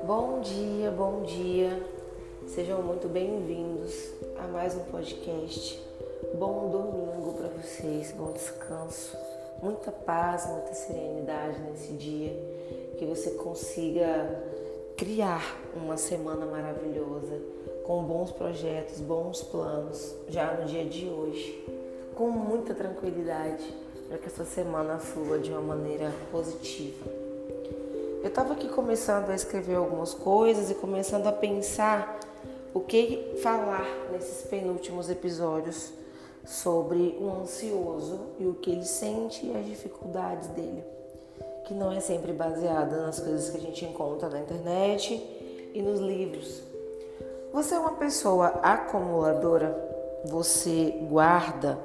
Bom dia, sejam muito bem-vindos a mais um podcast. Bom domingo para vocês, bom descanso, muita paz, muita serenidade nesse dia, que você consiga criar uma semana maravilhosa, com bons projetos, bons planos, já no dia de hoje, com muita tranquilidade, para que essa semana flua de uma maneira positiva. Eu estava aqui começando a escrever algumas coisas e começando a pensar o que falar nesses penúltimos episódios sobre o ansioso e o que ele sente e as dificuldades dele, que não é sempre baseada nas coisas que a gente encontra na internet e nos livros. Você é uma pessoa acumuladora? Você guarda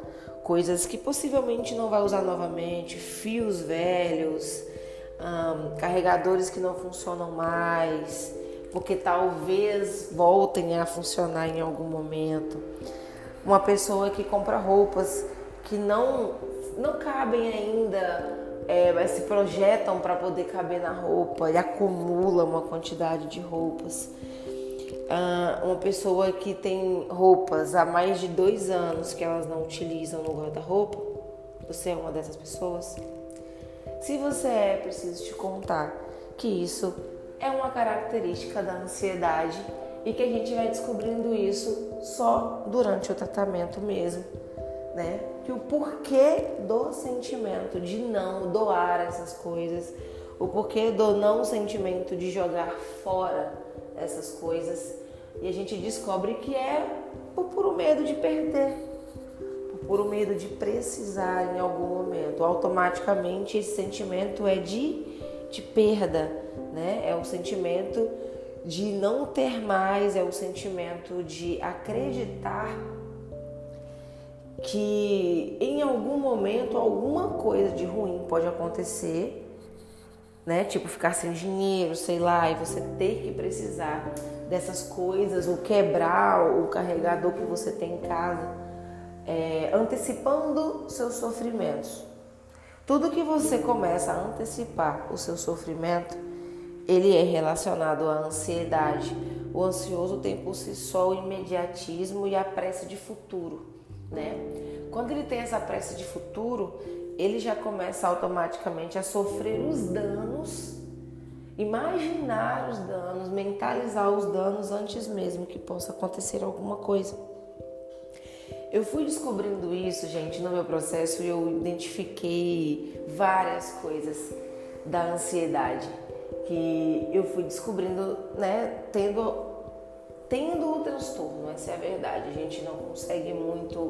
coisas que possivelmente não vai usar novamente, fios velhos, carregadores que não funcionam mais, porque talvez voltem a funcionar em algum momento. Uma pessoa que compra roupas que não cabem ainda, mas se projetam para poder caber na roupa e acumula uma quantidade de roupas. Uma pessoa que tem roupas há mais de 2 anos que elas não utilizam no guarda-roupa. Você é uma dessas pessoas? Se você é, preciso te contar que isso é uma característica da ansiedade e que a gente vai descobrindo isso só durante o tratamento mesmo, né? Que o porquê do sentimento de não doar essas coisas, o porquê do não sentimento de jogar fora essas coisas, e a gente descobre que é por puro medo de perder, por um medo de precisar em algum momento. Automaticamente esse sentimento é de perda, né? É o sentimento de não ter mais, é o sentimento de acreditar que em algum momento alguma coisa de ruim pode acontecer, né? Tipo ficar sem dinheiro, sei lá, e você ter que precisar dessas coisas, ou quebrar o carregador que você tem em casa. Antecipando seus sofrimentos. Tudo que você começa a antecipar o seu sofrimento, ele é relacionado à ansiedade. O ansioso tem por si só o imediatismo e a pressa de futuro, né? Quando ele tem essa pressa de futuro, ele já começa automaticamente a sofrer os danos, imaginar os danos, mentalizar os danos antes mesmo que possa acontecer alguma coisa. Eu fui descobrindo isso, gente, no meu processo, e eu identifiquei várias coisas da ansiedade que eu fui descobrindo, né, tendo o transtorno. Essa é a verdade. A gente não consegue muito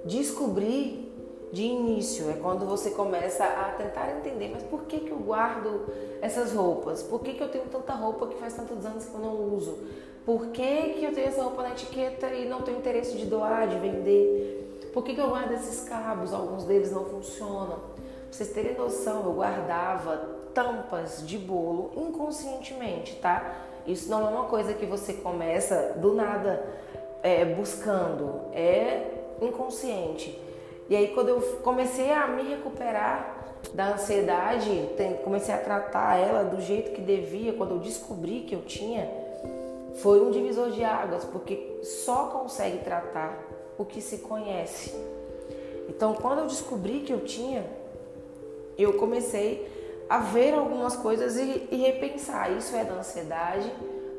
descobrir de início. É quando você começa a tentar entender, mas por que eu guardo essas roupas? Por que eu tenho tanta roupa que faz tantos anos que eu não uso? Por que eu tenho essa roupa na etiqueta e não tenho interesse de doar, de vender? Por que eu guardo esses cabos? Alguns deles não funcionam. Pra vocês terem noção, eu guardava tampas de bolo inconscientemente, tá? Isso não é uma coisa que você começa do nada buscando, é inconsciente. E aí quando eu comecei a me recuperar da ansiedade, comecei a tratar ela do jeito que devia, quando eu descobri que eu tinha, foi um divisor de águas, porque só consegue tratar o que se conhece. Então, quando eu descobri que eu tinha, eu comecei a ver algumas coisas e repensar. Isso é da ansiedade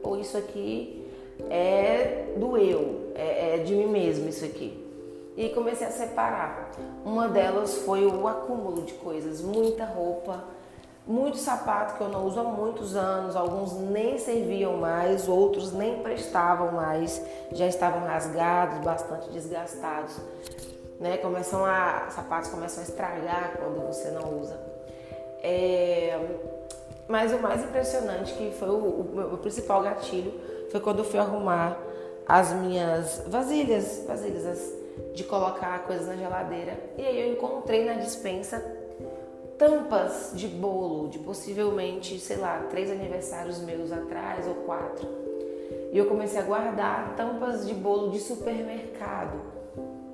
ou isso aqui é do eu, é de mim mesmo isso aqui. E comecei a separar. Uma delas foi o acúmulo de coisas, muita roupa, muito sapato que eu não uso há muitos anos, alguns nem serviam mais, outros nem prestavam mais, já estavam rasgados, bastante desgastados, né? Sapatos começam a estragar quando você não usa. Mas o mais impressionante, que foi o meu principal gatilho, foi quando eu fui arrumar as minhas vasilhas de colocar coisas na geladeira. E aí eu encontrei na despensa tampas de bolo, de possivelmente, 3 aniversários meus atrás ou 4. E eu comecei a guardar tampas de bolo de supermercado,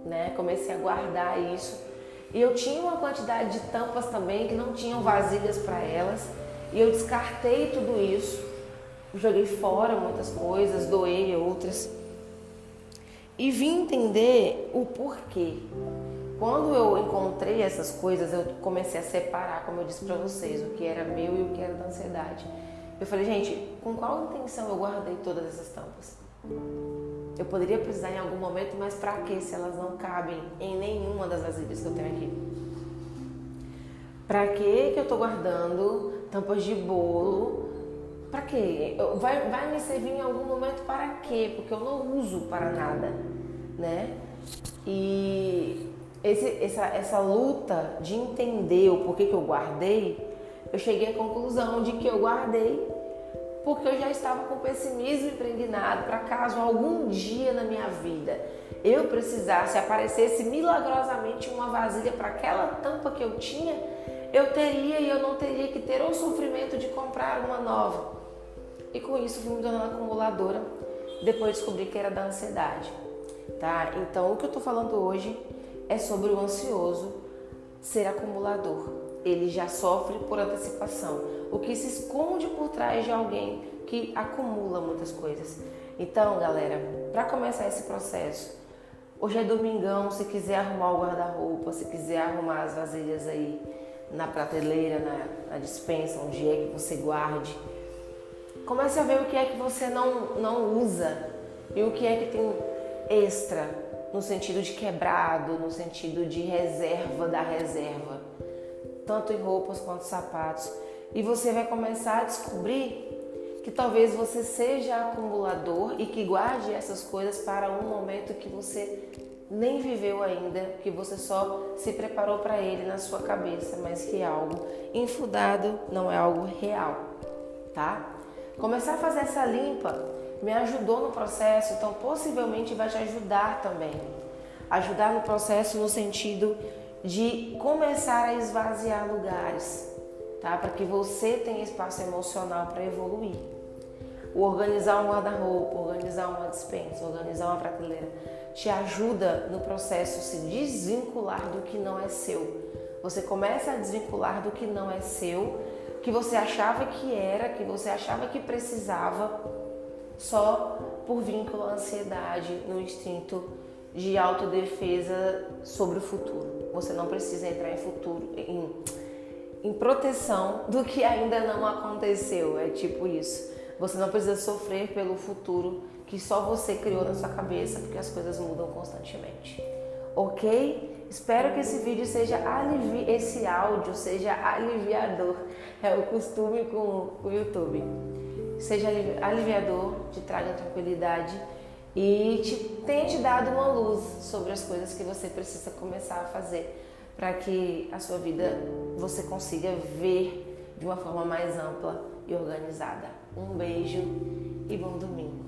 né? Comecei a guardar isso E eu tinha uma quantidade de tampas também que não tinham vasilhas para elas. E eu descartei tudo isso, joguei fora muitas coisas, doei outras. E vim entender o porquê. Quando eu encontrei essas coisas, eu comecei a separar, como eu disse para vocês, o que era meu e o que era da ansiedade. Eu falei, gente, com qual intenção eu guardei todas essas tampas? Eu poderia precisar em algum momento, mas para quê se elas não cabem em nenhuma das vasilhas que eu tenho aqui? Para que eu estou guardando tampas de bolo? Para quê? Vai me servir em algum momento para quê? Porque eu não uso para nada, né? E essa luta de entender o porquê que eu guardei, eu cheguei à conclusão de que eu guardei porque eu já estava com pessimismo impregnado para caso algum dia na minha vida eu precisasse, aparecesse milagrosamente uma vasilha para aquela tampa que eu tinha, eu teria e eu não teria que ter o sofrimento de comprar uma nova. E com isso fui me tornando acumuladora, depois descobri que era da ansiedade, tá? Então o que eu tô falando hoje é sobre o ansioso ser acumulador. Ele já sofre por antecipação, o que se esconde por trás de alguém que acumula muitas coisas. Então, galera, para começar esse processo, hoje é domingão, se quiser arrumar o guarda-roupa, se quiser arrumar as vasilhas aí na prateleira, na despensa, onde é que você guarde, comece a ver o que é que você não usa e o que é que tem extra, no sentido de quebrado, no sentido de reserva da reserva, tanto em roupas quanto sapatos. E você vai começar a descobrir que talvez você seja acumulador e que guarde essas coisas para um momento que você nem viveu ainda, que você só se preparou para ele na sua cabeça, mas que é algo infundado, não é algo real, tá? Começar a fazer essa limpa me ajudou no processo, então possivelmente vai te ajudar também. Ajudar no processo no sentido de começar a esvaziar lugares, tá? Para que você tenha espaço emocional para evoluir. O organizar um guarda-roupa, organizar uma despensa, organizar uma prateleira, te ajuda no processo se desvincular do que não é seu. Você começa a desvincular do que não é seu, que você achava que era, que você achava que precisava, só por vínculo à ansiedade, no instinto de autodefesa sobre o futuro. Você não precisa entrar em proteção do que ainda não aconteceu, é tipo isso. Você não precisa sofrer pelo futuro que só você criou na sua cabeça, porque as coisas mudam constantemente. Ok? Espero que esse vídeo esse áudio seja aliviador. É o costume com o YouTube. Seja aliviador, te traga tranquilidade e tenha te dado uma luz sobre as coisas que você precisa começar a fazer para que a sua vida você consiga ver de uma forma mais ampla e organizada. Um beijo e bom domingo.